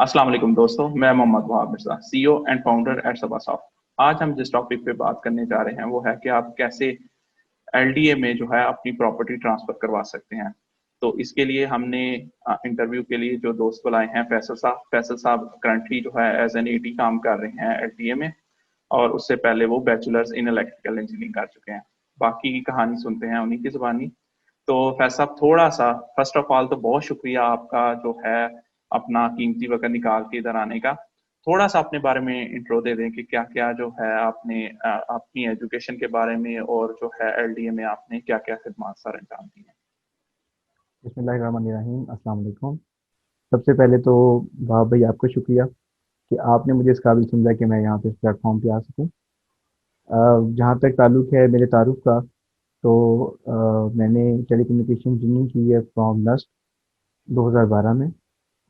अस्सलाम वालेकुम दोस्तों, मैं Mohammad Wahab Mirza, CEO and founder at Sabasoft. आज हम जिस टॉपिक पे बात करने जा रहे हैं वो है कि आप कैसे एलडीए में जो है अपनी प्रॉपर्टी ट्रांसफर करवा सकते हैं। तो इसके लिए हमने इंटरव्यू के लिए जो दोस्त बुलाए हैं, फैसल साहब करंटली जो है एज एन एटी काम कर रहे हैं एलडीए में, और उससे पहले वो बैचलर्स इन इलेक्ट्रिकल इंजीनियरिंग कर चुके हैं। बाकी की कहानी सुनते हैं उन्हीं की जुबानी। तो फैज साहब, थोड़ा सा फर्स्ट ऑफ ऑल तो बहुत शुक्रिया आपका जो है अपना कीमती वक्त निकाल के इधर आने का। थोड़ा सा अपने बारे में इंट्रो दे दें कि क्या क्या जो है आपने अपनी एजुकेशन के बारे में और जो है एलडीए में आपने क्या क्या खिदमत सर अंजाम दी हैं। बिस्मिल्लाहिर्रहमानिर्रहीम, अस्सलाम वालेकुम। सबसे पहले तो वाह भाई, आपका शुक्रिया कि आपने मुझे इस काबिल समझा कि मैं यहाँ पे इस प्लेटफॉर्म पे आ सकूँ। जहाँ तक ताल्लुक है मेरे तारुफ का, तो मैंने टेलीकम्युनिकेशन इंजीनियरिंग की है फ्रॉम नस्ट 2012 में।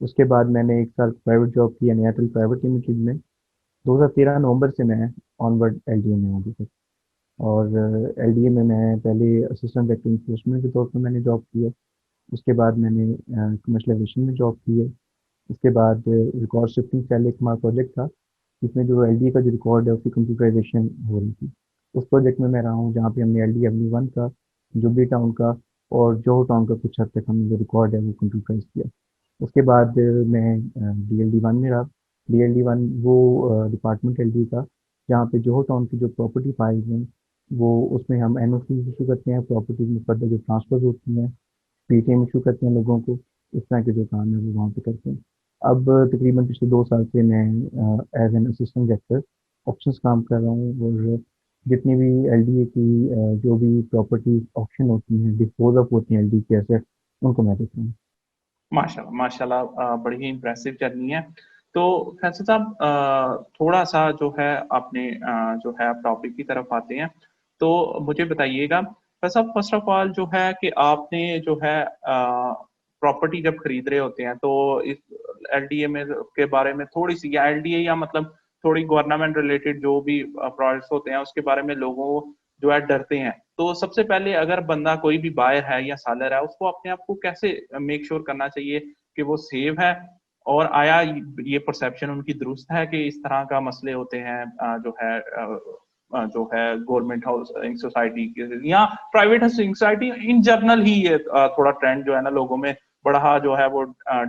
उसके बाद मैंने एक साल प्राइवेट जॉब की है एयरटेल प्राइवेट लिमिटेड में। 2013 नवंबर से मैं ऑनवर्ड एलडीए में हूँ अभी तक। और एलडीए में मैं पहले असिस्टेंट डायरेक्टर इन्फोर्समेंट के तौर पर मैंने जॉब की है। उसके बाद मैंने कमर्शलाइजेशन में जॉब की है। उसके बाद रिकॉर्ड शिफ्टिंग सेल एक हमारा प्रोजेक्ट था, जिसमें जो एलडीए का जो रिकॉर्ड है उसकी कंप्यूटराइजेशन हो रही थी। उस प्रोजेक्ट में मैं रहा हूँ, जहाँ पे हमने एलडी एवनी वन का, जुबली टाउन का और जोहो टाउन का कुछ हद तक हमने जो रिकॉर्ड है वो कंप्यूटराइज किया। उसके बाद मैं डीएलडी वन में रहा। डीएलडी वन वो डिपार्टमेंट एलडी का, जहाँ पे जोहो टाउन की जो प्रॉपर्टी फाइल्स हैं, वो उसमें हम एनओसी इशू करते हैं, प्रॉपर्टीज में फर्दर जो ट्रांसफर होती हैं, पीटीएम इशू करते हैं लोगों को। इस तरह के जो काम है वो वहाँ पे करते हैं। अब तकरीबन पिछले 2 साल से मैं as an assistant director options काम कर रहा हूँ। और जितनी भी एलडीए की जो भी प्रॉपर्टी ऑप्शन होती हैं, डिस्पोज ऑफ होती हैं एलडी के एसेट, उनको मैं देखता हूँ। माशाल्लाह माशाल्लाह, बड़ी ही इंप्रेसिव जर्नी है। तो फैसल साहब, थोड़ा सा जो है आपने जो है टॉपिक की तरफ आते हैं। तो मुझे बताइएगा फैसल साहब, फर्स्ट ऑफ ऑल जो है कि आपने जो है प्रॉपर्टी जब खरीद रहे होते हैं तो इस एलडीए में के बारे में थोड़ी सी, या एलडीए या मतलब थोड़ी गवर्नमेंट रिलेटेड जो भी प्रोजेक्ट्स होते हैं उसके बारे में लोगों जो है डरते हैं। तो सबसे पहले अगर बंदा कोई भी बायर है या सेलर है, उसको अपने आप को कैसे मेक श्योर करना चाहिए कि वो सेव है, और आया ये परसेप्शन उनकी दुरुस्त है कि इस तरह का मसले होते हैं जो है गवर्नमेंट हाउसिंग सोसाइटी के या private housing society in general ही ये थोड़ा ट्रेंड जो है ना लोगों में बड़ा जो है वो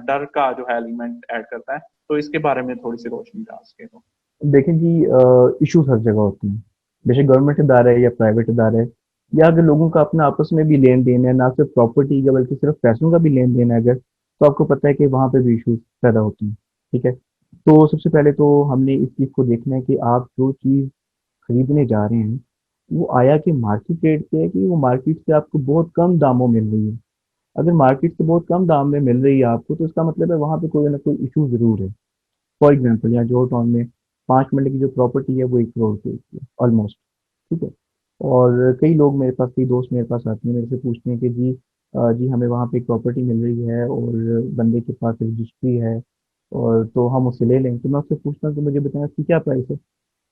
डर का जो है एलिमेंट ऐड करता है। तो इसके बारे में थोड़ी सी रोशनी डाल सके तो। देखें जी, इश्यूज हर जगह होते हैं। बेशक गवर्नमेंट इदारा है या प्राइवेट इदारा है, या अगर लोगों का अपना आपस में भी लेन देन है, ना सिर्फ प्रॉपर्टी का बल्कि सिर्फ पैसों का भी लेन देन है अगर, तो आपको पता है कि वहाँ पे भी इश्यूज पैदा होते हैं। ठीक है। तो सबसे पहले तो हमने इस चीज़ को देखना है कि आप जो चीज़ खरीदने जा रहे हैं, वो आया कि मार्केट रेट पे है, कि वो मार्केट से आपको बहुत कम दामों मिल रही है। अगर मार्केट से बहुत कम दाम में मिल रही है आपको, तो इसका मतलब है वहाँ पे कोई ना कोई इशू ज़रूर है। फॉर एग्जाम्पल, यहाँ जोर टाउन में 5 मरले की जो प्रॉपर्टी है वो 1 करोड़ की है ऑलमोस्ट। ठीक है। और कई लोग मेरे पास, कई दोस्त मेरे पास आते हैं, मेरे से पूछते हैं कि जी जी हमें वहाँ पे एक प्रॉपर्टी मिल रही है और बंदे के पास रजिस्ट्री है, और तो हम उससे ले लें। तो मैं उससे पूछता हूँ कि मुझे बताएं उसकी क्या प्राइस है।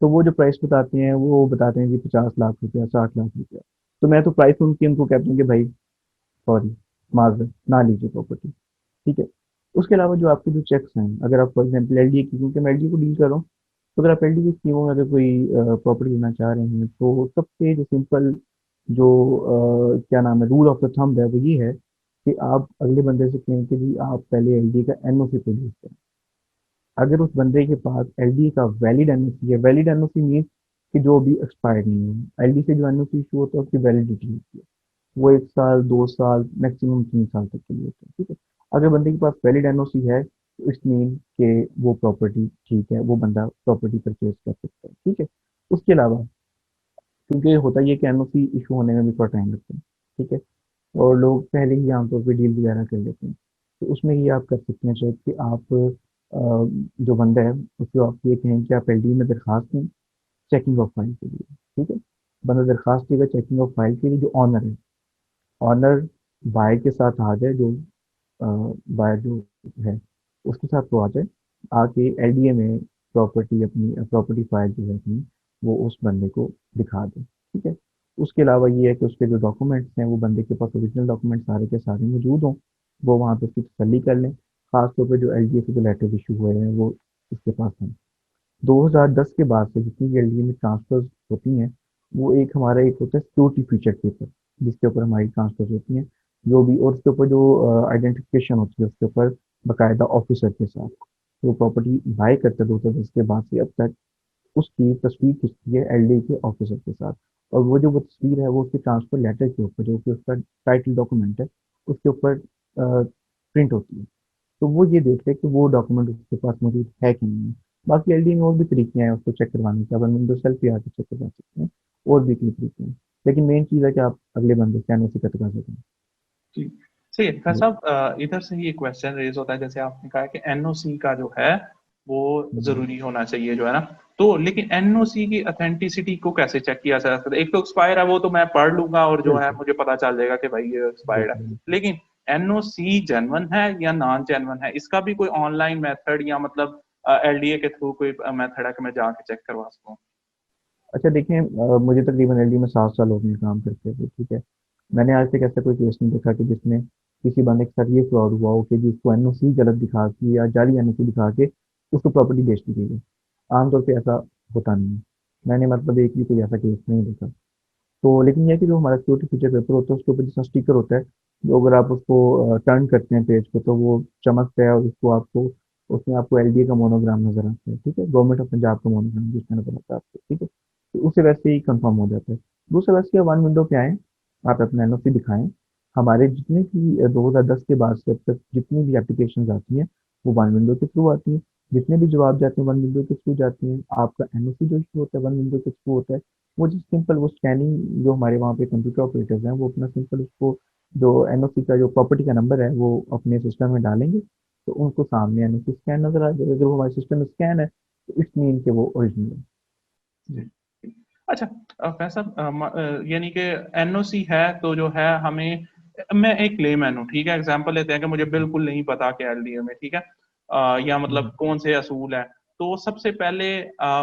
तो वो जो प्राइस बताते हैं वो बताते हैं जी 50 लाख रुपया, 60 लाख रुपया। तो मैं तो प्राइस सुन के उनको कहता हूँ कि भाई सॉरी, माजरत, ना लीजिए प्रॉपर्टी। ठीक है। उसके अलावा जो आपके जो चेक्स हैं, अगर आप फॉर एग्जाम्पल एलडी की, क्योंकि मैं एलडी को डील कर रहा हूँ, तो अगर आप एलडी की स्कीमों में अगर कोई प्रॉपर्टी लेना चाह रहे हैं, तो सबसे जो सिंपल जो क्या नाम है, रूल ऑफ द थंब है, वो ये है कि आप अगले बंदे से कहें कि जी आप पहले एलडी का एनओसी प्रोड्यूस करें। अगर उस बंदे के पास एलडी का वैलिड एनओसी है, वैलिड एनओसी मीन्स कि जो अभी एक्सपायर्ड नहीं है। एलडी से जो एनओसी इशू होता है उसकी वैलिडिटी होती है, वो 1 साल 2 साल मैक्सिमम 3 साल तक के लिए होता है। ठीक है। अगर बंदे के पास वैलिड एनओसी है, तो इट्स मीन कि वो प्रॉपर्टी ठीक है, वो बंदा प्रॉपर्टी परचेज कर सकता है। ठीक है। उसके अलावा, क्योंकि होता ये कि एनओसी इशू होने में भी थोड़ा टाइम लगता है। ठीक है। और लोग पहले ही आमतौर पर डील वगैरह कर लेते हैं। तो उसमें ये आप कर सकते हैं शायद कि आप जो बंदा है उसको आप ये कहें कि आप एलडी में दरखास्त दें चेकिंग ऑफ फाइल के लिए। ठीक है। बंदा दरखास्त देगा चेकिंग ऑफ फाइल के लिए, जो ऑनर है, ऑनर बाय के साथ आ जाए, जो बायर जो है उसके साथ वो आ जाए, आके एलडीए में प्रॉपर्टी, अपनी प्रॉपर्टी फाइल जो है अपनी, वो उस बंदे को दिखा दे। ठीक है। उसके अलावा ये है कि उसके जो डॉक्यूमेंट्स हैं वो बंदे के पास ओरिजिनल डॉक्यूमेंट सारे के सारे मौजूद हों, वो वहाँ पे उसकी तसल्ली कर लें। खासतौर पे जो एलडीए के जो लेटर इशू हुए हैं वो इसके पास हैं। 2010 के बाद से जितनी भी एलडीए में ट्रांसफर्स होती हैं, वो एक हमारा एक होता है सिक्योरिटी फीचर पेपर, जिसके ऊपर हमारी ट्रांसफर्स होती हैं, जो भी, और उसके ऊपर जो आइडेंटिफिकेशन होती है उसके ऊपर बाकायदा ऑफिसर के साथ, वो प्रॉपर्टी बाय करते हैं 2010 के बाद से अब तक, उसकी तस्वीर खिंचती है एलडीए के ऑफिसर के साथ, और वो तस्वीर है वो उसके ट्रांसफर लेटर के ऊपर, जो कि उसका टाइटल डॉक्यूमेंट है, उसके ऊपर प्रिंट होती है। तो वो ये देखते हैं कि वो डॉक्यूमेंट उसके पास मौजूद है कि नहीं है। बाकी एलडी में और भी तरीके हैं उसको चेक करवाने के, आप विंडो सेल्फ पे आके चेक करवा सकते हैं, और भी कई तरीके हैं, लेकिन मेन चीज़ है कि आप अगले बंदे से एनओसी का करवा सकें। जी, सही है। खैर जी। साहब, इधर से ही एक क्वेश्चन रेज़ होता है, जैसे आपने कहा कि एनओसी का जो है, वो हम्म, ज़रूरी होना चाहिए जो है ना, तो लेकिन एनओसी की ऑथेंटिसिटी को कैसे चेक किया जा सकता है? एक तो एक्सपायर है, वो तो मैं पढ़ लूँगा और जो है बिल्कुल मुझे पता चल जाएगा कि भाई ये एक्सपायर्ड है। बिल्कुल बिल्कुल। लेकिन एनओसी जेन्युइन है या नॉन जेन्युइन है? इसका भी कोई ऑनलाइन मेथड या मतलब एलडीए के थ्रू कोई मेथड है कि मैं जाके चेक करवा सकूँ? अच्छा देखिए, मुझे तकरीबन एलडी में 7 साल हो गए काम करते हुए, ठीक है। मैंने आज तक ऐसा कोई केस नहीं देखा कि जिसमें किसी बंदे के साथ ये फ्रॉड हुआ हो कि जी उसको एनओसी गलत दिखा के या जाली एनओसी दिखा के उसको प्रॉपर्टी बेच दी गई है। आमतौर पे ऐसा होता नहीं है। मैंने मतलब एक भी कोई ऐसा केस नहीं देखा। तो लेकिन ये है कि जो हमारा सिक्योरिटी फीचर पेपर होता है उसके ऊपर जैसा स्टिकर होता है, जो अगर आप उसको टर्न करते हैं पेज को तो वो चमकता है, और उसको आपको, उसमें आपको एलडीए का मोनोग्राम नजर आता है, ठीक है, गवर्नमेंट ऑफ पंजाब का मोनोग्राम जिसमें नजर आता है आपको, ठीक है, तो उससे वैसे ही कंफर्म हो जाता है। दूसरा वैसे वन विंडो पे आए, आप अपना एनओसी दिखाएं। हमारे जितने भी 2010 के बाद से अब तक जितनी भी एप्लीकेशन आती हैं, वो वन विंडो के थ्रू आती हैं। जितने भी जवाब जाते हैं वन विंडो के थ्रू जाते हैं। आपका एनओसी जो इशू होता है वन विंडो के थ्रू होता है। वो जो सिंपल वो स्कैनिंग, जो हमारे वहाँ पे कंप्यूटर ऑपरेटर्स हैं, वो अपना सिंपल उसको, जो एनओसी का जो प्रॉपर्टी का नंबर है वो अपने सिस्टम में डालेंगे, तो उनको सामने एनओसी स्कैन नजर आ जाएगा। अगर वो हमारे सिस्टम में स्कैन है तो इट्स मीन कि वो ओरिजिनल है। जी। अच्छा, फैसल, यानी कि एनओसी है तो जो है हमें, मैं एक लेमैन हूँ, ठीक है, एग्जांपल लेते हैं कि मुझे बिल्कुल नहीं पता कि एलडीए में, ठीक है, या हम्म, मतलब कौन से असूल है, तो सबसे पहले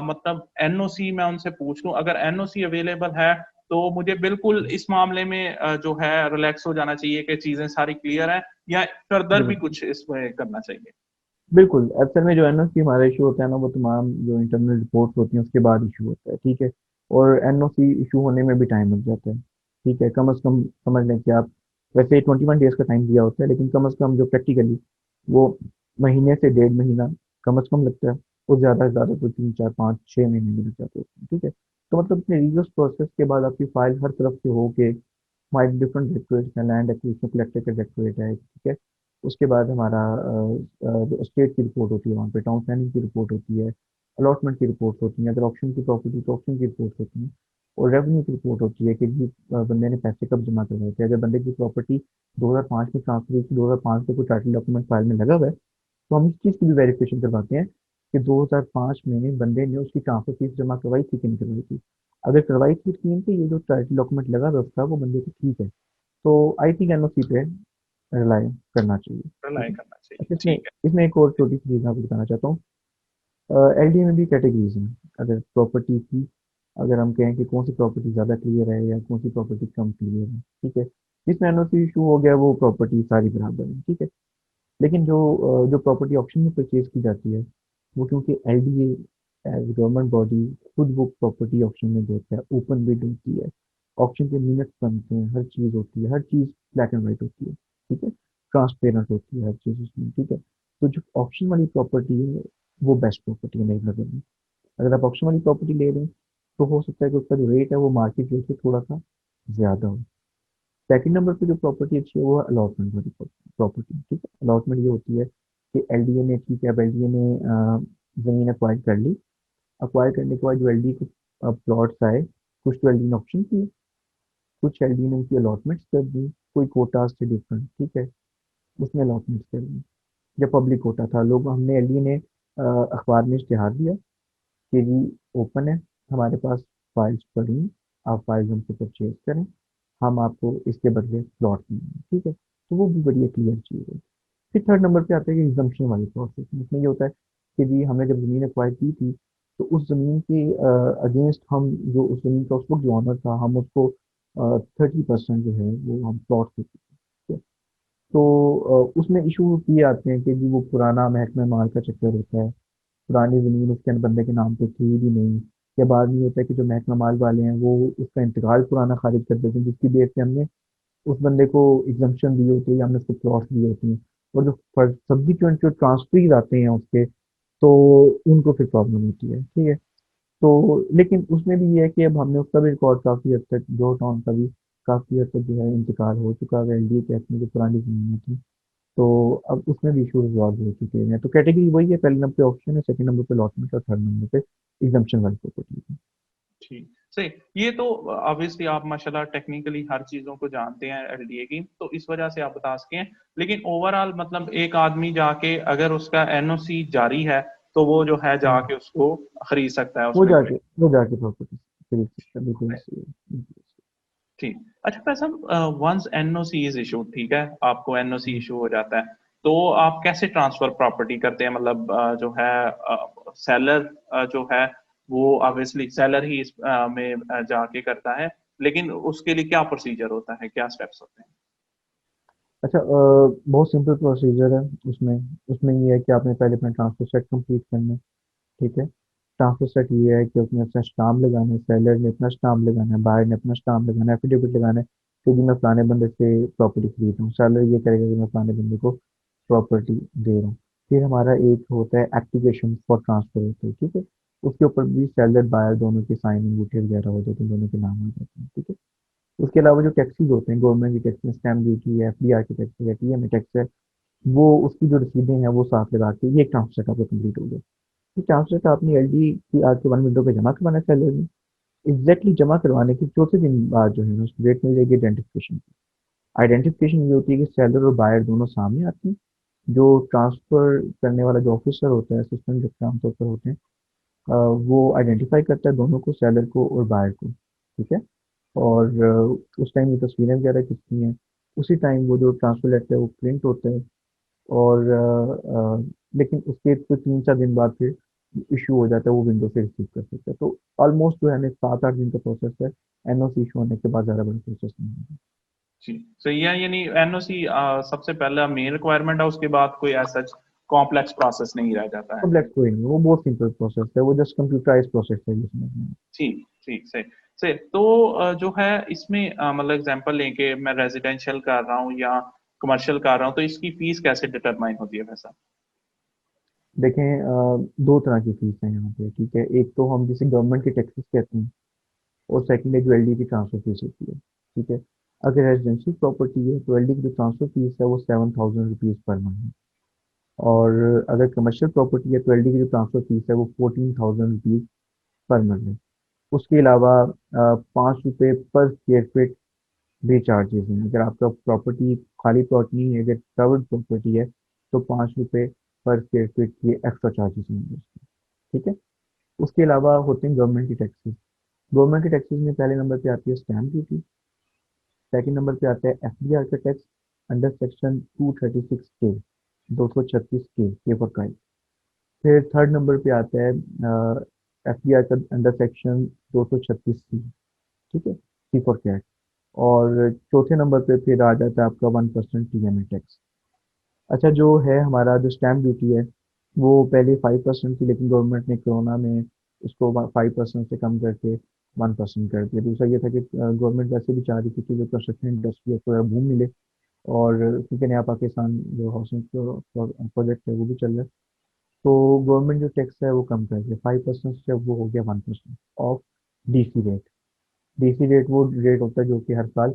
मतलब एनओसी मैं उनसे पूछ लूँ, अगर एनओसी अवेलेबल है तो मुझे बिल्कुल इस मामले में जो है रिलैक्स हो जाना चाहिए कि चीजें सारी क्लियर है, या फर्दर भी बिल्कुल कुछ इसमें करना चाहिए? बिल्कुल। असल में जो एनओसी हमारा इशू होता है ना, वो तमाम जो इंटरनल रिपोर्ट्स होती हैं उसके बाद इशू होता है, ठीक है। और एनओसी इशू होने में भी टाइम लग जाता है, ठीक है। कम अज़ कम समझ लें कि आप, वैसे 21 डेज का टाइम दिया होता है, लेकिन कम अज़ कम जो प्रैक्टिकली वो महीने से 1.5 महीना कम अज़ कम लगता है। और ज़्यादा से ज़्यादा तो 3 4 5 6 महीने भी लग जाते हैं, ठीक है। तो मतलब इतने रीजस प्रोसेस के बाद आपकी फाइल हर तरफ से हो के, हमारे डिफरेंट डायरेक्टरेट्स हैं, लैंड एक्विजिशन कलेक्टर का डायरेक्टरेट है, ठीक है। उसके बाद हमारा जो स्टेट की रिपोर्ट होती है, वहाँ पे टाउन प्लानिंग की रिपोर्ट होती है, अलॉटमेंट की रिपोर्ट होती है, अगर ऑप्शन की प्रॉपर्टी तो ऑप्शन की रिपोर्ट होती है, और रेवेन्यू की रिपोर्ट होती है कि जी बंदे ने पैसे कब जमा करवाए थे। अगर बंदे की प्रॉपर्टी 2005 में ट्रांसफर हुई थी, 2005 से कोई टाइटल डॉक्यूमेंट फाइल में लगा हुआ है, तो हम इस चीज़ की भी वेरिफिकेशन करवाते हैं कि 2005 में बंदे ने उसकी ट्रांसफर फीस जमा करवाई थी कि नहीं करवाई थी। अगर करवाई थी स्कीम पे, ये जो टाइटल डॉक्यूमेंट लगा हुआ था वो बंदे को ठीक है, तो आई थिंक एनओसी पे रिलाई करना चाहिए, ठीक अप्लाई है। करना चाहिए, अच्छा, इसमें ठीक है। इसमें एक और छोटी सी चीज़ मैं आपको बताना चाहता हूँ। एलडी में भी कैटेगरीज हैं। अगर प्रॉपर्टी की, अगर हम कहें कि कौन सी प्रॉपर्टी ज़्यादा क्लियर है या कौन सी प्रॉपर्टी कम क्लियर है, ठीक है, जिसमें एनओसी इशू हो गया वो प्रॉपर्टी सारी बराबर है, ठीक है। लेकिन जो प्रॉपर्टी ऑप्शन में परचेज की जाती है, वो क्योंकि एलडीए एज गवर्नमेंट बॉडी खुद वो प्रॉपर्टी ऑप्शन में देता है, ओपन बिड होती है, ऑप्शन के मिनट्स बनते हैं, हर चीज़ होती है, हर चीज़ ब्लैक एंड वाइट होती है, ठीक है, ट्रांसपेरेंट होती है हर चीज़ उसमें, ठीक है। तो जो ऑप्शन वाली प्रॉपर्टी है वो बेस्ट प्रॉपर्टी है मेरी नज़र में। अगर आप ऑप्शन वाली प्रॉपर्टी ले रहे हैं तो हो सकता है कि उसका जो रेट है वो मार्केट रेट से थोड़ा सा ज़्यादा हो। सेकंड नंबर पे जो प्रॉपर्टी अच्छी है वो है अलॉटमेंट वाली प्रॉपर्टी, ठीक है। अलॉटमेंट ये होती है कि एलडीए ने, ठीक है, अब एलडीए ने ज़मीन एक्वायर कर ली। एक्वायर करने के बाद जो एलडीए को प्लॉट्स आए, कुछ तो एलडीए ने ऑप्शन किए, कुछ एलडीए ने उनकी अलॉटमेंट्स कर दी, कोई कोटाज से डिफरेंट, ठीक है, उसने अलॉटमेंट्स कर दी। जब पब्लिक कोटा था, लोग, हमने एलडीए ने अखबार में इश्तिहार दिया कि जी ओपन है, हमारे पास फाइल्स पड़ी हैं, आप फाइल्स हमसे परचेज करें, हम आपको इसके बदले प्लॉट देंगे, ठीक है। तो वो भी बड़ी क्लियर चीज़ है। फिर थर्ड नंबर पे आता है कि एग्जम्पशन वाली प्रोसेस, इसमें ये होता है कि जी हमने जब ज़मीन एक्वायर की थी, तो उस ज़मीन के अगेंस्ट हम, जो उस ज़मीन का उस वक्त जो ऑनर था, हम उसको 30% जो है वो हम प्लॉट देते थे, ठीक है। तो उसमें इशू ये आते हैं कि जी वो पुराना महकमा माल का चक्कर होता है, पुरानी ज़मीन उसके अंदर बंदे के नाम पे थी भी नहीं, या बाद में ये होता है कि जो महकमा माल वाले हैं वो उसका इंतकाल पुराना खारिज कर देते हैं, जिसकी बेस पे हमने उस बंदे को एग्जम्पशन दी होती है या हमने उसको प्लॉट दिए होती हैं। और जो सब्सिक्वेंट जो ट्रांसफरीज आते हैं उसके, तो उनको फिर प्रॉब्लम होती है, ठीक है। तो लेकिन उसमें भी ये है कि अब हमने उसका भी रिकॉर्ड काफ़ी हद तक, जो टाउन का भी काफ़ी हद तक जो है इंतकाल हो चुका है एलडीए के एक्ट में, जो पुरानी ज़मीनें थी। तो अब उसमें भी इशू रिजॉल्व हो चुके हैं। तो कैटेगरी वही है, पहले नंबर पे ऑप्शन है, सेकंड नंबर पे अलॉटमेंट और थर्ड नंबर पे एग्जम्पशन वाली प्रॉपर्टी है। ठीक, सही। ये तो ऑब्वियसली आप माशाल्लाह टेक्निकली हर चीज़ों को जानते हैं एलडीए की, तो इस वजह से आप बता सके हैं। लेकिन ओवरऑल मतलब एक आदमी जाके अगर उसका एनओसी जारी है, तो वो जो है हम्म। जाके उसको खरीद सकता है, वो उसमें कोई जाके वो जाके प्रॉपर्टी खरीद सकता है, बिल्कुल सही है, बिल्कुल सही। ठीक। अच्छा Faisal, once NOC is issued, ठीक है, आपको एनओसी हम्म। इशू हो जाता है, तो आप कैसे ट्रांसफर प्रॉपर्टी करते हैं? मतलब जो है सेलर जो है वो ऑब्वियसली सेलर ही इस में जाके करता है, लेकिन उसके लिए क्या प्रोसीजर होता है, क्या स्टेप्स होते हैं? अच्छा, बहुत सिंपल प्रोसीजर है उसमें। उसमें ये है कि आपने पहले अपना ट्रांसफर सेट कंप्लीट करना है, ठीक है। ट्रांसफर सेट ये है कि उसने अपना स्टाम्प लगाना है, सेलर ने अपना स्टाम्प लगाना है, बायर ने अपना स्टाम्प लगाना है, एफिडेविट लगाना है कि जी मैं फलाने बंदे से प्रॉपर्टी खरीद रहा हूँ। सेलर ये करेगा कि मैं फलाने बंदे को प्रॉपर्टी दे रहा हूँ। फिर हमारा एक होता है एप्लीकेशन फॉर ट्रांसफर होता है, ठीक है। उसके ऊपर भी सेलर बायर दोनों के साइन अंगूठे वगैरह हो जाते हैं, दोनों के नाम हो जाते हैं, ठीक है। उसके अलावा जो टैक्सीज होते हैं, गवर्नमेंट की टैक्स, स्टैम्प ड्यूटी है, एफडीआर की टैक्स है, टीएमए टैक्स है, वो उसकी जो रसीदें हैं वो साथ लगा के ये एक ट्रांसफर सेट आपका कंप्लीट हो गया। ये ट्रांसफर सेट आपने एलडी की आज के 1 विंडो पे जमा करवाना है सेलर में। एग्जैक्टली जमा करवाने के चौथे दिन बाद जो है ना उसकी डेट मिल जाएगी आइडेंटिफिकेशन की। आइडेंटिफिकेशन ये होती है कि सेलर और बायर दोनों सामने आते हैं। जो ट्रांसफर करने वाला जो ऑफिसर होता है, असिस्टेंट जो आमतौर पर होते हैं, वो आइडेंटिफाई करता है दोनों को, सेलर को और बायर को, ठीक है। और उस टाइम ये तस्वीरें वगैरह खिंचती हैं। उसी टाइम वो जो ट्रांसफर लेटर है वो प्रिंट होता है। और लेकिन उसके कुछ 3-4 दिन बाद फिर इशू हो जाता है, वो विंडो से रिसीव कर सकता है। तो ऑलमोस्ट जो है ना 7-8 दिन का प्रोसेस है। एनओसी इशू होने के बाद ज़्यादा बड़ा प्रोसेस नहीं है। जी, सही है। यानी एनओसी सबसे पहला मेन रिक्वायरमेंट है, उसके बाद कोई ऐसा कॉम्प्लेक्स प्रोसेस नहीं रह जाता है। कॉम्प्लेक्स कोई नहीं है, वो बहुत सिंपल प्रोसेस है, वो जस्ट कंप्यूटराइज प्रोसेस है ये समझ में। ठीक, ठीक, सही, सही। तो जो है इसमें मतलब एग्जांपल लें कि मैं रेजिडेंशियल कर रहा हूँ या कमर्शियल कर रहा हूँ, तो इसकी फीस कैसे डिटरमाइन होती है वैसा? देखें, दो तरह की फीस है यहाँ पे, ठीक है। एक तो हम जिसे गवर्नमेंट के टैक्सेस कहते हैं, और सेकंड है जो एलडी की ट्रांसफर फीस होती है, ठीक है। अगर रेजिडेंशियल प्रॉपर्टी है तो एलडी की जो ट्रांसफर फीस है वो 7,000 रुपीज़ पर मंथ है। और अगर कमर्शियल प्रॉपर्टी है तो एलडी की जो ट्रांसफर फीस है वो 14,000 रुपीज़ पर मंथ है। उसके अलावा 5 रुपये पर स्क्वेयर फीट भी चार्जेस हैं। अगर आपका प्रॉपर्टी खाली प्लॉट नहीं है, अगर कवर्ड प्रॉपर्टी है, तो 5 रुपये पर स्क्वेयर फीट के एक्स्ट्रा चार्जेस होंगे उसके, ठीक है। उसके अलावा होते हैं गवर्नमेंट की टैक्सेस। गवर्नमेंट के टैक्सेस में पहले नंबर पे आती है स्टैम्प ड्यूटी। सेकंड नंबर पे आता है एफडीआर का टैक्स अंडर सेक्शन 236 के, 236 के फॉर क्राइम। फिर थर्ड नंबर पे आता है एफडीआर का अंडर सेक्शन 236 सी, ठीक है, सी फॉर कैट। और चौथे नंबर पे फिर आ जाता है आपका 1% टीएमए टैक्स। अच्छा, जो है हमारा जो स्टैम्प ड्यूटी है वो पहले 5% थी, लेकिन गवर्नमेंट ने कोरोना में उसको 5% से कम करके 1% कर दिया। दूसरा ये था कि गवर्नमेंट वैसे भी चाह रही थी कि जो कंस्ट्रक्शन इंडस्ट्री है थोड़ा बूम मिले, और क्योंकि नया पाकिस्तान जो हाउसिंग प्रोजेक्ट है वो भी चल रहा है। तो गवर्नमेंट जो टैक्स है वो कम कर दिया, 5% से अब वो हो गया 1% of DC rate. DC rate वो रेट होता है जो कि हर साल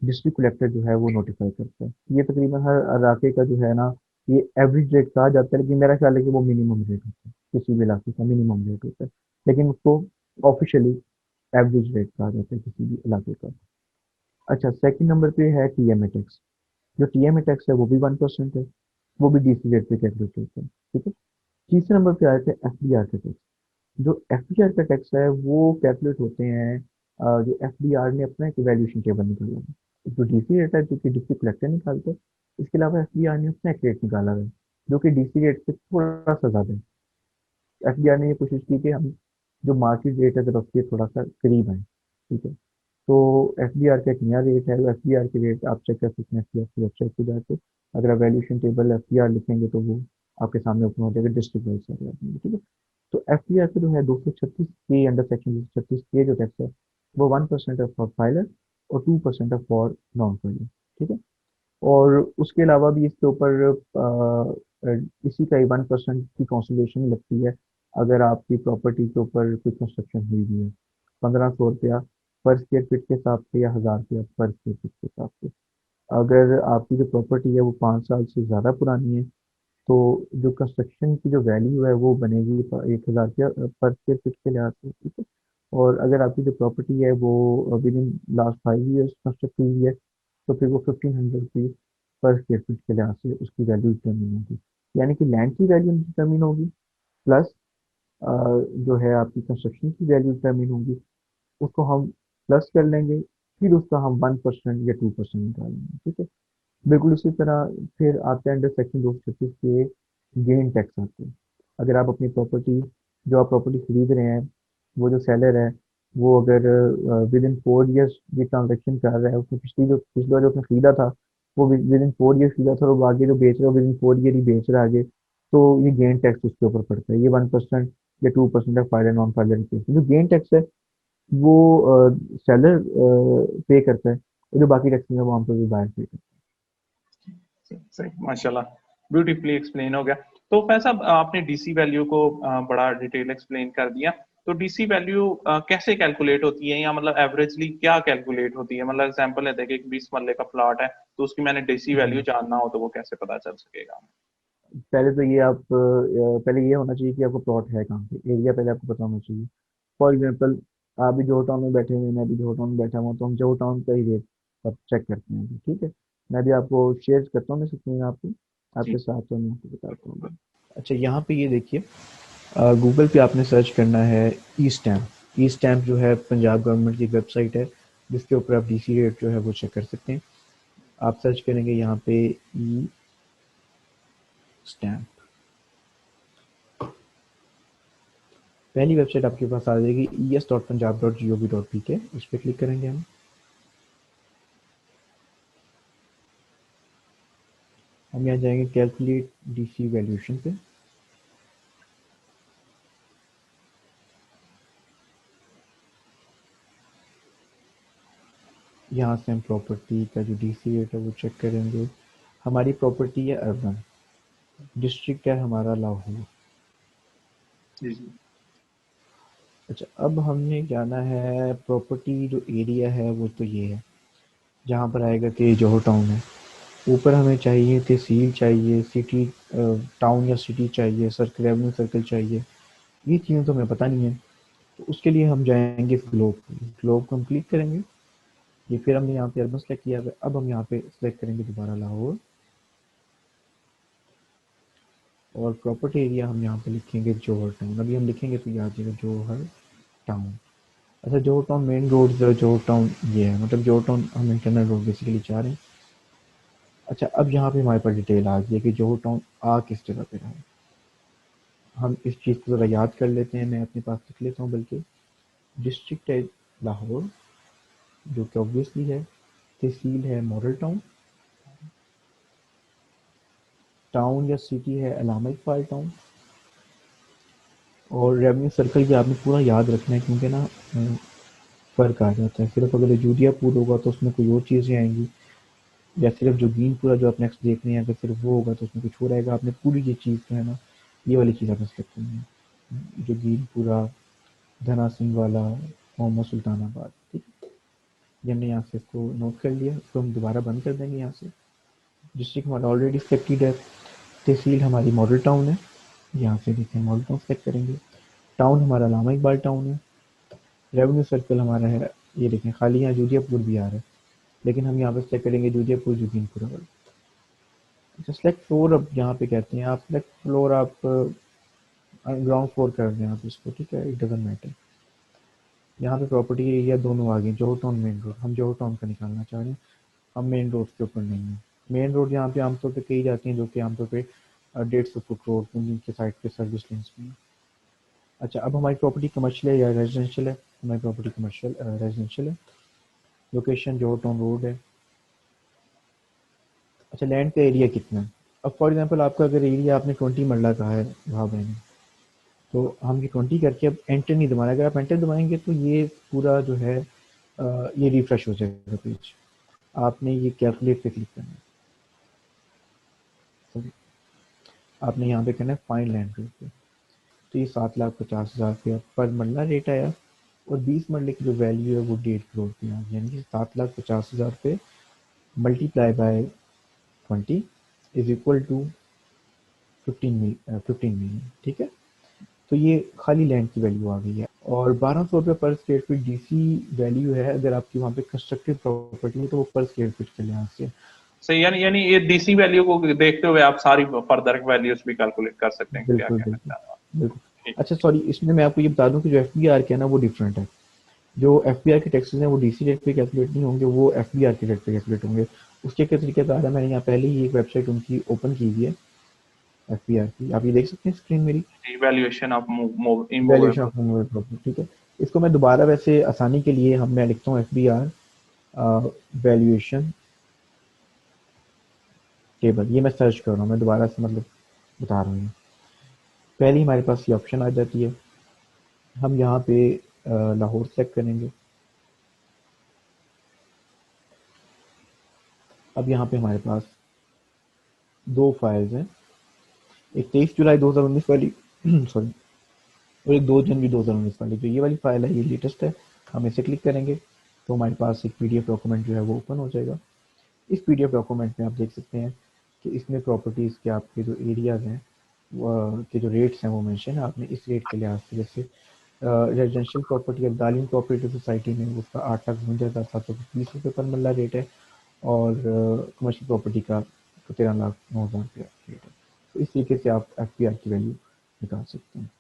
डिस्ट्रिक्ट कलेक्टर जो है वो नोटिफाई करता है। ये तकरीबन हर इलाके का जो है ना, ये एवरेज रेट कहा जाता है, लेकिन मेरा ख्याल है कि वो मिनिमम रेट होता है, किसी भी इलाके का मिनिमम रेट होता है। लेकिन उसको ऑफिशियली एवरेज रेट कहा जाता है किसी भी इलाके का। अच्छा, सेकंड नंबर पे है टीएमए टैक्स। जो टीएमए टैक्स है वो भी 1% है, वो भी डीसी रेट पे कैलकुलेट होता है, ठीक है। तीसरे नंबर पे आते हैं एफडीआर का टैक्स। जो एफडीआर का टैक्स है वो कैलकुलेट होते हैं, जो एफडीआर ने अपना एक वैल्यूएशन टेबल निकाला है। जो डीसी रेट है जो कि डिस्ट्रिक्ट कलेक्टर निकालते हैं, इसके अलावा एफडीआर ने अपना एक रेट निकाला है जो कि डीसी रेट से थोड़ा सा ज़्यादा है। एफडीआर ने ये कोशिश की कि हम जो मार्केट रेट है जरा उसके थोड़ा सा करीब आए, ठीक है। तो एफडीआर का एक नया रेट है, एफडीआर के रेट आप चेक कर सकते हैं एफडीआर की वेबसाइट पे जाके। अगर आप वैल्यूएशन टेबल FTR लिखेंगे तो वो आपके सामने ओपन हो जाएगा डिस्ट्रिक्ट वाइज सारे आपने, ठीक है। तो FTR का जो है 236 के अंडर सेक्शन 236 के जो टैक्स है वो 1% है फॉर फाइलर और 2% है फॉर नॉन फाइलर, ठीक है। और उसके अलावा भी इसके ऊपर इसी का ही 1% की कॉन्सोलेशन लगती है अगर आपकी प्रॉपर्टी के ऊपर कोई कंस्ट्रक्शन हुई भी है, 1500 रुपया पर स्क्वायर फीट के हिसाब से या 1000 रुपया पर स्क्वायर फीट के हिसाब से। अगर आपकी जो प्रॉपर्टी है वो 5 साल से ज़्यादा पुरानी है तो जो कंस्ट्रक्शन की जो वैल्यू है वो बनेगी 1000 रुपया पर स्क्वायर फीट के लिहाज से, ठीक है। और अगर आपकी जो प्रॉपर्टी है वो with in last 5 years construct हुई है तो फिर वो 1500 रुपीज पर स्क्वायर फीट के लिहाज से उसकी वैल्यू डिटर्मिन होगी। यानी कि लैंड की वैल्यू डिटर्मिन होगी प्लस जो है आपकी कंस्ट्रक्शन की वैल्यू डिटर्मिन होगी, उसको हम प्लस कर लेंगे, फिर उसका हम 1% या 2% निकालेंगे, ठीक है। बिल्कुल इसी तरह फिर आते हैं अंडर सेक्शन 236 के गेन टैक्स आते हैं। अगर आप अपनी प्रॉपर्टी जो आप प्रॉपर्टी खरीद रहे हैं वो जो सेलर है वो अगर विद इन 4 ईयर्स ये ट्रांजेक्शन कर रहा है, उसने पिछली बार जो उसने खरीदा था वो विद इन 4 ईयर्स खरीदा था और वो आगे जो बेच रहा है विद इन 4 ईयर ही बेच रहा है आगे, तो ये गेन टैक्स उसके ऊपर पड़ता है। ये 1% या 2% है फाइलर नॉन फाइलर केस में। जो गेन टैक्स है वो सेलर पे करता है और जो बाकी टैक्सेस है वो आमतौर पर बायर पे करता सही, माशाल्लाह, ब्यूटीफुली एक्सप्लेन हो गया। तो फैज साहब, आपने डीसी वैल्यू को बड़ा डिटेल एक्सप्लेन कर दिया। तो डीसी वैल्यू कैसे कैलकुलेट होती है, या मतलब एवरेजली क्या कैलकुलेट होती है? मतलब एग्जांपल है, देखिए 20 मरले का प्लॉट है, तो उसकी मैंने डीसी है। वैल्यू जानना हो तो वो कैसे पता चल सकेगा? पहले तो ये आप पहले ये होना चाहिए कि आपको प्लॉट है कहाँ पे, एरिया पहले आपको पता होना चाहिए। फॉर एग्जांपल आप भी जोहर टाउन में बैठे हुए हैं, मैं भी जोहर टाउन में बैठा हुआ हूँ, तो हम जोहर टाउन का ही रेट अब चेक करते हैं, ठीक है। मैं भी आपको शेयर करता हूँ मैं स्क्रीन आपको जी, आपके साथ, तो मैं आपको बताता हूँ। बिल्कुल। अच्छा, यहाँ पे ये देखिए, गूगल पे आपने सर्च करना है ई स्टैम्प। ई स्टैम्प जो है पंजाब गवर्नमेंट की वेबसाइट है जिसके ऊपर आप डीसी रेट जो है वो चेक कर सकते हैं। आप सर्च करेंगे यहाँ पे ई स्टैम्प, पहली वेबसाइट आपके पास आ जाएगी es.punjab.gov.pk, उस पर क्लिक करेंगे हम यहाँ जाएंगे कैलकुलेट डीसी वैल्यूएशन पे। यहाँ से हम प्रॉपर्टी का जो डीसी रेट है वो चेक करेंगे। हमारी प्रॉपर्टी है अर्बन, डिस्ट्रिक्ट है हमारा लाहौर। जी, जी। अच्छा, अब हमने जाना है प्रॉपर्टी जो एरिया है वो तो ये है, जहाँ पर आएगा कि जोहर टाउन है। ऊपर हमें चाहिए तहसील चाहिए, सिटी टाउन या सिटी चाहिए, सर्कल रेवेन्यू सर्कल चाहिए। ये चीज़ें तो हमें पता नहीं है, तो उसके लिए हम जाएंगे ग्लोब, ग्लोब कंप्लीट करेंगे। ये फिर हमने यहाँ पे अर्बन सेलेक्ट किया है, अब हम यहाँ पे सेलेक्ट करेंगे दोबारा लाहौर और प्रॉपर्टी एरिया हम यहाँ पे लिखेंगे जोहर टाउन। अभी हम लिखेंगे तो ये आ जाएगा जोहर टाउन। अच्छा, जोहर टाउन मेन रोड जो जोहर टाउन ये है, मतलब जोहर टाउन हम इंटरनल रोड बेसिकली चाह रहे हैं। अच्छा, अब यहाँ पे हमारे पास डिटेल आ गई है कि जोहर टाउन आ किस जगह पे रहा है। हम इस चीज़ को ज़रा याद कर लेते हैं, मैं अपने पास लिख लेता हूँ बल्कि। डिस्ट्रिक्ट है लाहौर, जो कि ऑब्वियसली है। तहसील है मॉडल टाउन, टाउन या सिटी है अलामा इकबाल टाउन, और रेवेन्यू सर्कल भी आपने पूरा याद रखना है क्योंकि ना फ़र्क आ जाता है। सिर्फ अगर जूदियापुर होगा तो उसमें कोई और चीज़ें आएंगी, या सिर्फ जोगीनपुरा जो आप नेक्स्ट देख रहे हैं अगर सिर्फ वो होगा तो उसमें कुछ और आएगा। आपने पूरी ये चीज़ जो है ना, ये वाली चीज़ आपने सेलेक्ट करनी है, जोगीनपुरा, धना सिंह वाला, मोहम्मद सुल्तानाबाद, ठीक है। ये हमने यहाँ से इसको नोट कर लिया, इसको हम दोबारा बंद कर देंगे यहाँ से। डिस्ट्रिक्ट हमारा ऑलरेडी सिलेक्टेड है। तहसील हमारी मॉडल टाउन है, यहाँ से देखें मॉडल टाउन सेलेक्ट करेंगे। टाउन हमारा अलामा इकबाल टाउन है। रेवेन्यू सर्कल हमारा है, ये देखें खाली यहाँ जूदियापुर भी आ रहा है, लेकिन हम यहाँ पे सेलेक्ट करेंगे जूदियापुर जोगिनपुरा वाला। अच्छा, सेलेक्ट फ्लोर अब यहाँ पे कहते हैं आप, सेलेक्ट फ्लोर आप ग्राउंड फ्लोर कर दें आप इसको, ठीक है, इट डजेंट मैटर। यहाँ पे प्रॉपर्टी एरिया दोनों आ गए, जोहर टाउन मेन रोड, हम जोहर टाउन का निकालना चाह रहे हैं, हम मेन रोड के ऊपर नहीं है। मेन रोड यहाँ पे आमतौर पे कही जाती हैं जो कि आमतौर पे 150 फुट रोड जिनके साइड पे सर्विस लेंस में है। अच्छा, अब हमारी प्रॉपर्टी कमर्शियल है या रेजिडेंशियल है? हमारी प्रॉपर्टी कमर्शियल रेजिडेंशियल है। लोकेशन जोहर टाउन रोड है। अच्छा, लैंड का एरिया कितना है? अब फॉर एग्जांपल आपका अगर एरिया आपने 20 मरला कहा है वहाँ मैंने, तो हम ये 20 करके अब एंटर नहीं दबाना, अगर आप एंटर दबाएंगे तो ये पूरा जो है ये रिफ्रेश हो जाएगा पेज। आपने ये कैलकुलेट पे क्लिक करना है, सॉरी, आपने यहाँ पे करना है फाइंड लैंड रेट पे। तो ये 7,50,000 रुपया पर मरला रेट आया, और 20 मरले की जो वैल्यू है वो 1.5 करोड़ की आ गई, यानी कि 7,50,000 रुपये multiply by 20 is equal to 15 million, ठीक है। तो ये खाली लैंड की वैल्यू आ गई है, और 1,200 रुपये पर स्क्वायर फीट डीसी वैल्यू है। अगर आपकी वहाँ पे कंस्ट्रक्टेड प्रॉपर्टी है तो वो पर स्क्वायर फीट के लिहाज से। सही, यानी ये डीसी वैल्यू को देखते हुए आप सारी फर्दर वैल्यूज भी कैलकुलेट कर सकते हैं, क्या बिल्कुल कहना बिल्कुल चाह रहा बिल्कुल। ठीक अच्छा सॉरी, इसमें मैं आपको ये बता दूं कि जो एफबीआर के है ना वो डिफरेंट है। जो एफबीआर के टैक्सेस हैं वो डीसी रेट पे कैलकुलेट नहीं होंगे, वो एफबीआर के रेट पे कैलकुलेट होंगे। उसके क्या तरीकेकार है, मैंने यहाँ पहले ही एक वेबसाइट उनकी ओपन की हुई है एफबीआर की, आप ये देख सकते हैं स्क्रीन मेरी। है। Valuation of valuation immovable. Of movable property, ठीक है। इसको मैं दोबारा वैसे आसानी के लिए हम मैं लिखता हूँ एफबीआर वैल्यूएशन टेबल, ये मैं सर्च कर रहा हूँ, मैं दोबारा से मतलब बता रहा हूँ। पहले ही हमारे पास ये ऑप्शन आ जाती है, हम यहाँ पे लाहौर सेलेक्ट करेंगे। अब यहाँ पे हमारे पास दो फाइल्स हैं, एक 23 जुलाई 2019 वाली सॉरी, और एक 2 जनवरी 2019 वाली। जो ये वाली फाइल है ये लेटेस्ट है, हम इसे क्लिक करेंगे तो हमारे पास एक पीडीएफ डॉक्यूमेंट जो है वो ओपन हो जाएगा। इस पीडीएफ डॉक्यूमेंट में आप देख सकते हैं कि इसमें प्रॉपर्टीज़ के आपके जो एरियाज़ हैं के जो रेट्स हैं वो मेंशन है। आपने इस रेट के लिहाज से, जैसे रेजिडेंशियल प्रॉपर्टी अब्दालियन कोऑपरेटिव सोसाइटी में उसका 8,52,720 रुपये पर मल्ला रेट है, और कमर्शियल प्रॉपर्टी का तो 13,09,000 रुपया रेट है। तो इस तरीके से आप एफपीआर की वैल्यू निकाल सकते हैं।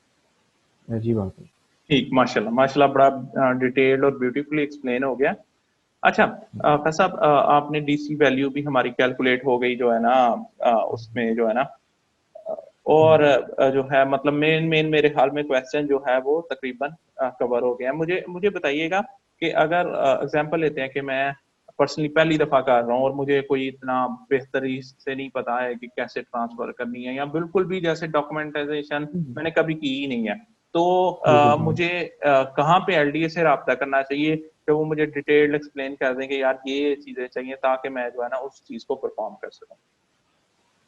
अजीब बात है। ठीक, माशाल्लाह माशाल्लाह, बड़ा डिटेल्ड और ब्यूटीफुली एक्सप्लेन हो गया। अच्छा, फैसल साहब, आपने डीसी वैल्यू भी हमारी कैलकुलेट हो गई जो है ना, उसमें जो है ना, और जो है मतलब मेन मेन मेरे ख्याल में क्वेश्चन जो है वो तकरीबन कवर हो गया है। मुझे मुझे बताइएगा कि अगर एग्जांपल लेते हैं कि मैं पर्सनली पहली दफा कर रहा हूँ और मुझे कोई इतना बेहतरी से नहीं पता है कि कैसे ट्रांसफर करनी है, या बिल्कुल भी जैसे डॉक्यूमेंटाइजेशन मैंने कभी की ही नहीं है, तो बिल्कुल सही। मुझे कहाँ पे एलडीए से रब्ता करना चाहिए कि वो मुझे डिटेल्ड एक्सप्लेन कर दें कि यार ये चीजें चाहिए ताकि मैं जो है ना उस चीज को परफॉर्म कर सकूँ।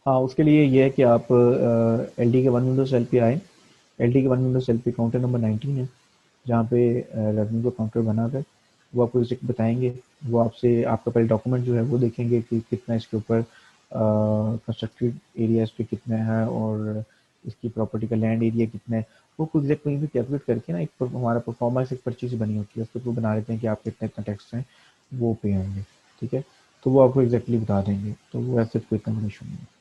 हाँ, उसके लिए ये है कि आप एल डी के वन विंडो सेल पे आए। एल डी के वन विंडो सेल पे काउंटर नंबर 19 है, जहाँ पे रेवेन्यू का काउंटर बना हुआ है। वो आपको रिसिप्ट बताएंगे, वो आपसे आपका पहले डॉक्यूमेंट जो है वो देखेंगे कि कितना इसके ऊपर कंस्ट्रक्टेड एरिया इस पे कितना है, और इसकी प्रॉपर्टी का लैंड एरिया कितना है। वो खुद एग्जैक्ट कहीं भी कैलकुलेट करके ना एक हमारा परफॉर्मेंस एक पर्ची से बनी होती है, उसके ऊपर बना लेते हैं कि आपके इतना इतना टैक्स हैं वो पे आएंगे, ठीक है। तो वो आपको एग्जैक्टली बता देंगे, तो वो ऐसे कोई इतना इशू नहीं है।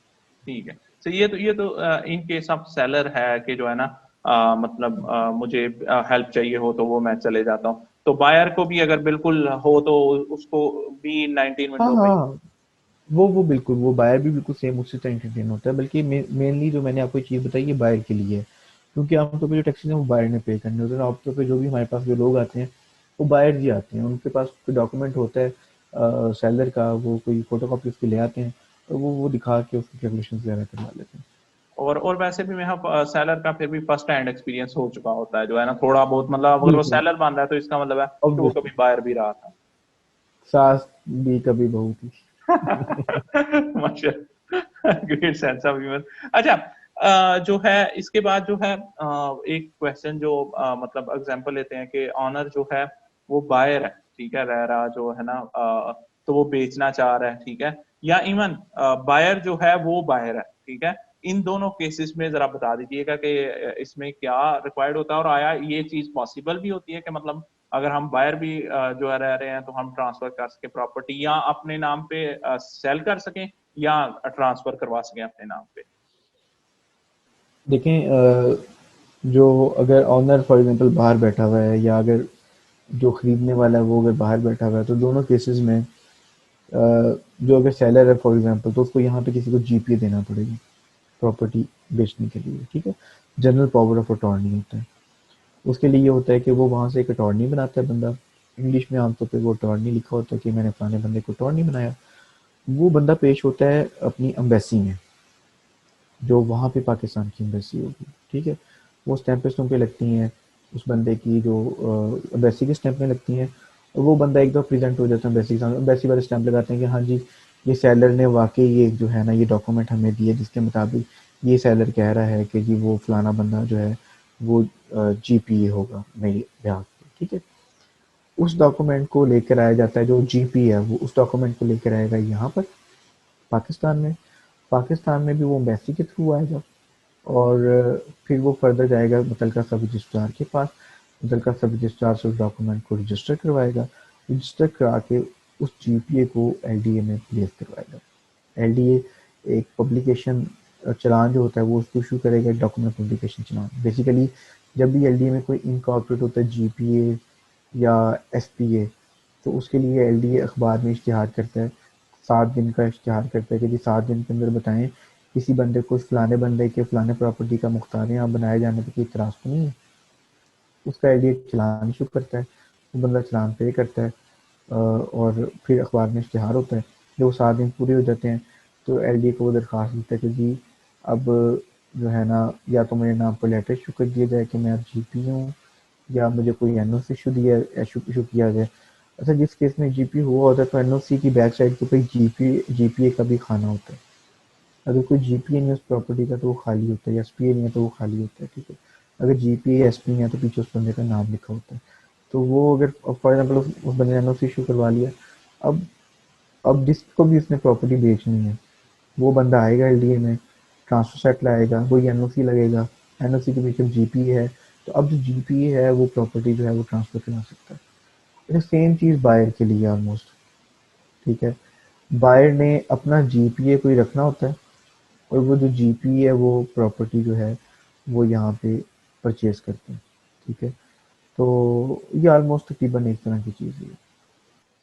ठीक है। तो ये तो इन केस ऑफ सेलर है कि जो है ना, मतलब मुझे हेल्प चाहिए हो तो वो मैं चले जाता हूँ, तो बायर को भी अगर बिल्कुल हो तो उसको भी 19 हाँ विंडो पे। हाँ, वो बिल्कुल, वो बायर भी बिल्कुल सेम उसी तरह एंटरटेन होता है, बल्कि मेनली जो मैंने आपको चीज़ बताई ये बायर के लिए है, क्योंकि आमतौर पे जो टैक्सेस हैं वो बायर ने पे करने होते हैं। आमतौर पे जो भी हमारे पास जो लोग आते हैं वो बायर ही आते हैं, उनके पास कोई डॉक्यूमेंट होता है सेलर का, वो कोई फोटो कॉपी उसकी ले आते हैं, तो वो दिखा के उसकी कैलकुलेशन वगैरह करवा लेते हैं। और वैसे भी मेरा सेलर का फिर भी फर्स्ट हैंड एक्सपीरियंस हो चुका होता है जो है ना, थोड़ा बहुत, मतलब अगर वो बिल्कुल, सेलर बन रहा है तो इसका मतलब है कि वो ऑब्वियसली, कभी बायर भी रहा था। सास भी कभी बहू थी। माशाल्लाह, ग्रेट सेंस ऑफ ह्यूमर। अच्छा, जो है इसके बाद जो है एक क्वेश्चन जो मतलब एग्जांपल लेते हैं कि ऑनर जो है वो बायर है, ठीक है, रह रहा जो है ना, तो वो बेचना चाह रहा है, ठीक है, या इवन बायर जो है वो बायर है, ठीक है। इन दोनों केसेस में जरा बता दीजिएगा कि इसमें क्या रिक्वायर्ड होता है, और आया ये चीज पॉसिबल भी होती है कि मतलब अगर हम बायर भी जो है रह रहे हैं तो हम ट्रांसफर कर सके प्रॉपर्टी, या अपने नाम पे सेल कर सकें, या ट्रांसफर करवा सकें अपने नाम पे। देखें, जो अगर ऑनर फॉर एग्जांपल बाहर बैठा हुआ है, या अगर जो खरीदने वाला है वो अगर बाहर बैठा हुआ है, तो दोनों केसेस में जो अगर सेलर है फॉर एग्जांपल, तो उसको यहाँ पे किसी को जीपीए देना पड़ेगा प्रॉपर्टी बेचने के लिए, ठीक है। जनरल पावर ऑफ अटॉर्नी होता है। उसके लिए ये होता है कि वो वहाँ से एक अटॉर्नी बनाता है बंदा, इंग्लिश में आमतौर पे वो अटॉर्नी लिखा होता है कि मैंने फलाने बंदे को अटॉर्नी बनाया। वो बंदा पेश होता है अपनी एम्बेसी में, जो वहाँ पे पाकिस्तान की एम्बेसी होगी, ठीक है। वो स्टैंपें लगती हैं उस बंदे की, जो एम्बेसी की स्टैंपें लगती हैं, और वो बंदा एक दफ़ा प्रेजेंट हो जाता है एम्बेसी के सामने। एम्बेसी वाले स्टैंप लगाते हैं कि हाँ जी, ये सेलर ने वाकई ये जो है ना ये डॉक्यूमेंट हमें दिए, जिसके मुताबिक ये सेलर कह रहा है कि जी वो फलाना बंदा जो है वो जीपीए होगा मेरी ब्याह पे, ठीक है। उस डॉक्यूमेंट को लेकर आया जाता है, जो जीपी है वो उस डॉक्यूमेंट को लेकर आएगा यहाँ पर पाकिस्तान में। पाकिस्तान में भी वो एम्बेसी के थ्रू आएगा, और फिर वो फर्दर जाएगा मुतलका सब रजिस्ट्रार के पास। मुतलका सब रजिस्ट्रार से उस डॉक्यूमेंट को रजिस्टर करवाएगा। रजिस्टर करा के उस जीपीए को एलडीए में प्लेस करवाएगा। एलडीए एक पब्लिकेशन चलान जो होता है वो उसको इशू करेगा, डॉक्यूमेंट पब्लिकेशन चलान। बेसिकली जब भी एलडीए में कोई इनकॉर्पोरेट होता है, जीपीए या एसपीए, तो उसके लिए एलडीए अखबार में इश्तिहार करता है, 7 दिन का इश्तिहार करता है कि जी 7 दिन के अंदर बताएं किसी बंदे को फलाने बंदे के फलाने प्रॉपर्टी का मुख्तार यहाँ बनाए जाने पर कोई इतराज़ तो नहीं है। उसका एलडीए चलान इशू करता है, वो बंदा चलान पे करता है, और फिर अखबार में इश्तिहार होता है। जब वो 7 दिन पूरे हो जाते हैं तो एलडीए को वो दरख्वास्त देता है कि जी अब जो है ना, या तो मेरे नाम पर लेटर इशू कर दिया जाए कि मैं अब जीपी हूँ, या मुझे कोई एनओसी इशू किया जाए। अच्छा, जिस केस में जीपी हुआ होता है तो एनओसी की बैक साइड के ऊपर जीपीए का भी खाना होता है। अगर कोई जीपीए नहीं है उस प्रॉपर्टी का तो वो खाली होता है, या एसपीए नहीं है तो वो खाली होता है, ठीक है। अगर जीपीए या एसपी है तो पीछे उस बंदे का नाम लिखा होता है। तो वो अगर फॉर एग्जाम्पल उस बंदे ने एनओसी इशू करवा लिया, अब अब जिसको भी उसने प्रॉपर्टी बेचनी है वो बंदा आएगा एलडीए में, ट्रांसफर सेट लाएगा, वही एनओसी लगेगा, एनओसी के पीछे जीपी है, तो अब जो जीपी है वो प्रॉपर्टी जो है वो ट्रांसफर करा सकता है। तो सेम चीज़ बायर के लिए ऑलमोस्ट, ठीक है। बायर ने अपना जीपीए कोई रखना होता है, और वो जो जीपी है वो प्रॉपर्टी जो है वो यहाँ पे परचेज करते हैं, ठीक है। तो ये ऑलमोस्ट तकरीबन एक तरह की चीज़ है।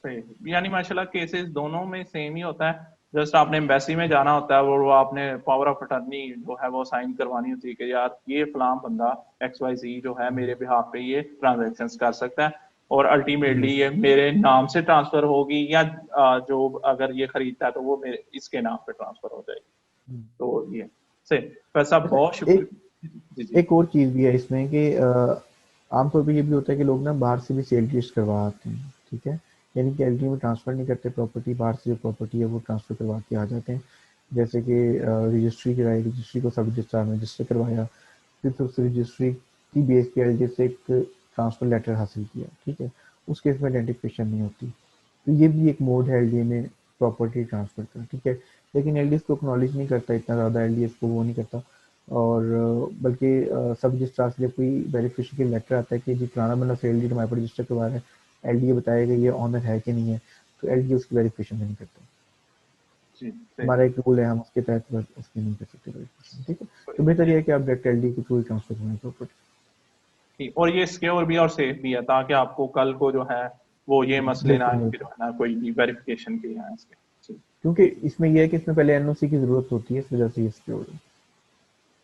सही, यानी माशाल्लाह केसेस दोनों में सेम ही होता है। जस्ट आपने एम्बेसी में जाना होता है और वो आपने पावर ऑफ अटर्नी जो है वो साइन करवानी होती है कि यार ये फलां बंदा XYZ जो है मेरे बिहाफ पे ये ट्रांजैक्शंस कर सकता है, और अल्टीमेटली ये मेरे नाम से ट्रांसफर होगी, या जो अगर ये खरीदता है तो वो मेरे इसके नाम पे ट्रांसफर हो जाएगी। तो ये सही। वैसा अच्छा, बहुत एक शुक्रिया। जी जी। एक और चीज़ भी है इसमें कि आमतौर पे ये भी होता है कि लोग ना बाहर से भी सेल रजिस्टर करवा आते हैं, ठीक है। यानी कि एलडी में ट्रांसफ़र नहीं करते प्रॉपर्टी, बाहर से जो प्रॉपर्टी है वो ट्रांसफ़र करवा के आ जाते हैं। जैसे कि रजिस्ट्री कराई, रजिस्ट्री को सब रजिस्ट्रार में रजिस्टर करवाया, फिर उस रजिस्ट्री की बेस पे एलडी से एक ट्रांसफ़र लेटर हासिल किया, ठीक है। उस केस में आइडेंटिफिकेशन नहीं होती। तो ये भी एक मोड है एलडी में प्रॉपर्टी ट्रांसफ़र का, ठीक है। लेकिन एलडी इसको एक्नॉलेज नहीं करता इतना ज़्यादा, एलडी इसको वो नहीं करता। और बल्कि सब रजिस्ट्रार से जब कोई वेरिफिकेशन के लेटर आता है कि जी फलाना बंदा सेल डीड हमारे पर रजिस्टर करवा रहा है, एलडीए बताएगा ये ऑनर है कि नहीं है, तो एलडीए उसकी वेरिफिकेशन नहीं करता। जी सही। हमारा एक रूल है, हम उसके तहत बस उसकी नहीं कर सकते वेरिफिकेशन, ठीक है। तो बेहतर ये यह है कि आप डायरेक्ट एलडीए के थ्रू ही ट्रांसफर करें प्रॉपर्टी। ठीक, और ये सिक्योर भी और सेफ भी है, ताकि आपको कल को जो है वो ये मसले ना बिल्कुल आए कि जो बिल्कुल, है ना कोई भी वेरिफिकेशन के यहाँ इसके। जी क्योंकि इसमें यह है कि इसमें पहले एनओसी की ज़रूरत होती है, इस वजह से ये सिक्योर है।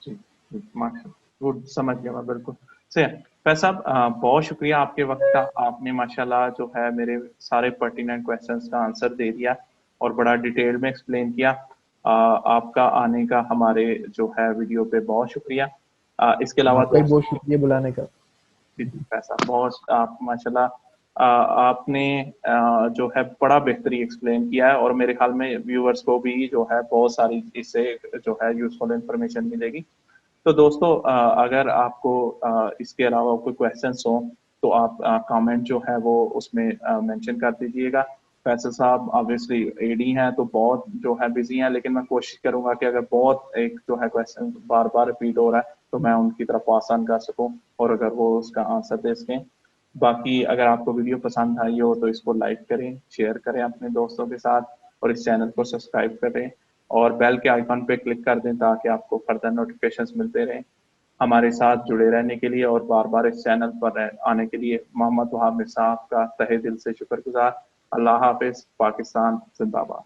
जी जी, माशा गुड, समझ गया मैं बिल्कुल। से फैज साहब, बहुत शुक्रिया आपके वक्त का। आपने माशाल्लाह जो है मेरे सारे पर्टिनेंट क्वेश्चंस का आंसर दे दिया और बड़ा डिटेल में एक्सप्लेन किया। आपका आने का हमारे जो है वीडियो पे बहुत शुक्रिया। इसके अलावा आपका भी बहुत दोस्तों, शुक्रिया बुलाने का। जी जी पैसा बहुत आप माशाल्लाह, आपने जो है बड़ा बेहतरी एक्सप्लेन किया है, और मेरे ख्याल में व्यूअर्स को भी जो है बहुत सारी इससे जो है यूजफुल इंफॉर्मेशन मिलेगी। तो दोस्तों, अगर आपको इसके अलावा कोई क्वेश्चंस हो तो आप कमेंट जो है वो उसमें मेंशन कर दीजिएगा। फैसल साहब ऑब्वियसली एडी हैं तो बहुत जो है बिजी हैं, लेकिन मैं कोशिश करूंगा कि अगर बहुत एक जो है क्वेश्चन बार बार रिपीट हो रहा है तो मैं उनकी तरफ आसान कर सकूं और अगर वो उसका आंसर दे सकें। बाकी अगर आपको वीडियो पसंद आई हो तो इसको लाइक करें, शेयर करें अपने दोस्तों के साथ, और इस चैनल को सब्सक्राइब करें और बेल के आइकन पे क्लिक कर दें ताकि आपको फर्दर नोटिफिकेशंस मिलते रहें। हमारे साथ जुड़े रहने के लिए और बार बार इस चैनल पर आने के लिए मोहम्मद वहाब मिर्जा आपका तहे दिल से शुक्रगुजार। अल्लाह हाफिज, पाकिस्तान जिंदाबाद।